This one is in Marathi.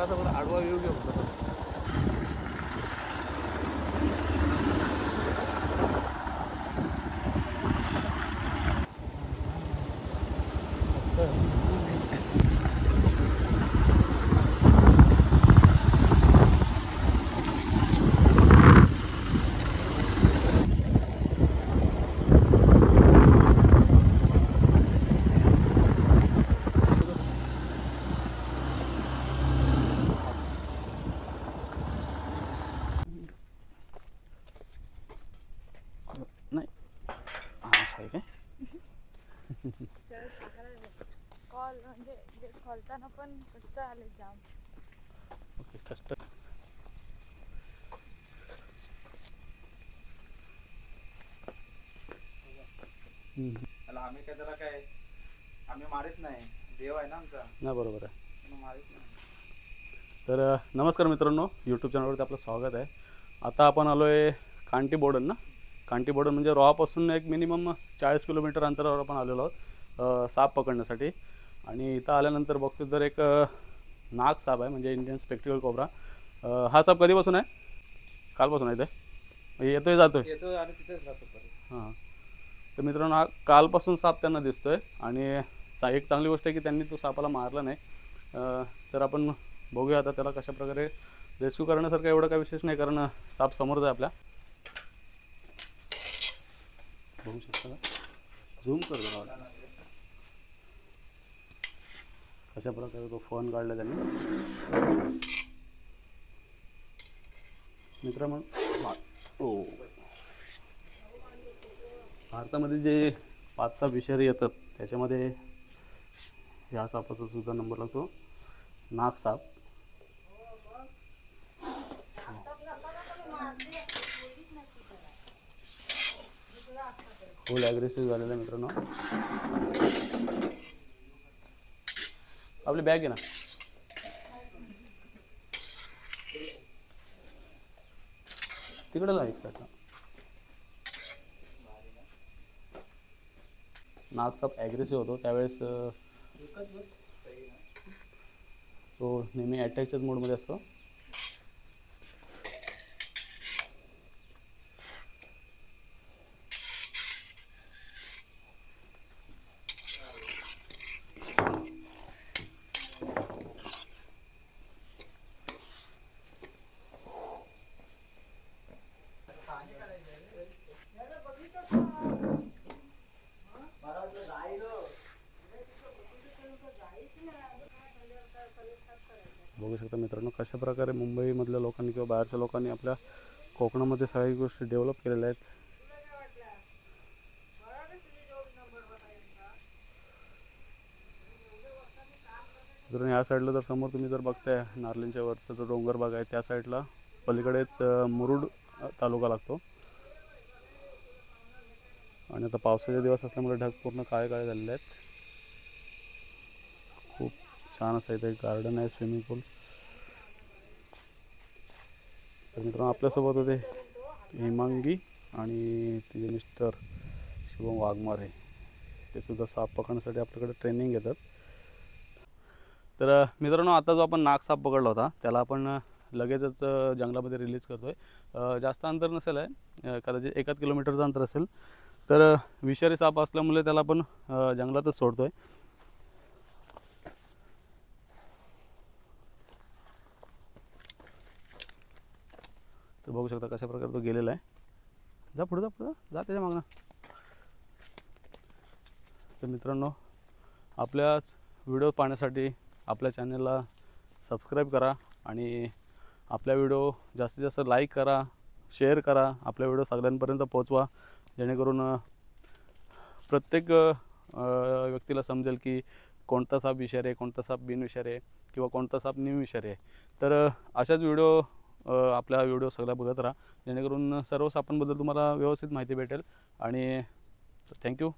आता बघा आडवा व्ह्यू घेऊ. नाही असं आहे काय कॉल म्हणजे खोलताना पण कष्ट आले जाम. ओके कष्ट. आम्ही काय त्याला काय आम्ही मारित नाही, देव आहे ना आमचा. ना बरोबर आहे. मारित नाही. तर नमस्कार मित्रांनो, यूट्यूब चॅनलवरती आपलं स्वागत आहे. आता आपण आलो आहे कांटी बोर्डन ना. कांटी बोर्डन म्हणजे रोहापासून एक मिनिमम 40 किलोमीटर अंतरावर आपण आलेलो आहोत साप पकडण्यासाठी. आणि इथं आल्यानंतर बघतो तर एक नाग साप आहे म्हणजे इंडियन स्पेक्टिकल कोब्रा. हा साप कधीपासून आहे? कालपासून आहे ते येतोय जातोय आणि तिथेच राहतो परत. हां. तर मित्रांनो हा कालपासून साप त्यांना दिसतोय आणि एक चांगली गोष्ट आहे की त्यांनी तो सापाला मारला नाही. तर आपण बघूया आता त्याला कशा प्रकारे रेस्क्यू करण्यासारखं एवढं काही विशेष नाही, कारण साप समोरच आहे आपल्या. बघू शकता का, झूम कर जरा कशा प्रकारे तो फोन काढला त्यांनी. मित्र मग हो, भारतामध्ये जे 5-6 विषारी येतात त्याच्यामध्ये ह्या सापाचा सुद्धा नंबर लागतो, नाग साप. फुल ॲग्रेसिव्ह झालेला आहे मित्रांनो. आपली बॅग आहे ना, तिकडे ला एक साईडला. नाग साप ॲग्रेसिव्ह होतो त्यावेळेस तो नेहमी अटॅकच्याच मोडमध्ये असतो. बघू शकता मित्रांनो कशा प्रकारे मुंबईमधल्या लोकांनी किंवा बाहेरच्या लोकांनी आपल्या कोकणामध्ये सगळ्या गोष्टी डेव्हलप केलेल्या आहेत. मित्रांनो या साईडला जर समोर तुम्ही जर बघताय नार्लींच्या वरचा जो डोंगर भाग आहे त्या साईडला पलीकडेच मुरुड तालुका लागतो. आणि आता पावसाचे दिवस असल्यामुळे ढग पूर्ण काळे काळे झालेले आहेत. खूप छान असं इथे एक गार्डन आहे, स्विमिंग पूल. तर मित्रांनो आपल्यासोबत होते हेमांगी आणि तिचे मिस्टर शुभम वाघमारे. ते सुद्धा साप पकडण्यासाठी आपल्याकडे ट्रेनिंग घेतात. तर मित्रांनो आता जो आपण नाग साप पकडला होता त्याला आपण लगेचच जंगलामध्ये रिलीज करतोय. जास्त अंतर नसेल आहे, कदाचित 1 किलोमीटरचं अंतर असेल. तर विषारी साप असल्यामुळे त्याला आपण जंगलातच सोडतोय. तर बघू शकता कशा प्रकारे तो गेलेला आहे. जा पुढे जा पुढे जा त्याच्या मागणं. तर मित्रांनो आपल्याच व्हिडिओ पाहण्यासाठी आपल्या चॅनलला सबस्क्राईब करा आणि आपल्या व्हिडिओ जास्तीत जास्त लाईक करा, शेअर करा. आपल्या व्हिडिओ सगळ्यांपर्यंत पोहोचवा जेणेकरून प्रत्येक व्यक्तीला समजेल की कोणता साप विषारी आहे, कोणता साप बिनविषारी आहे किंवा कोणता साप निर्विषारी आहे. तर अशाच व्हिडिओ आपल्या व्हिडिओ सगळ्या बघत राहा जेणेकरून सर्व सापांबद्दल तुम्हाला व्यवस्थित माहिती भेटेल. आणि थँक्यू.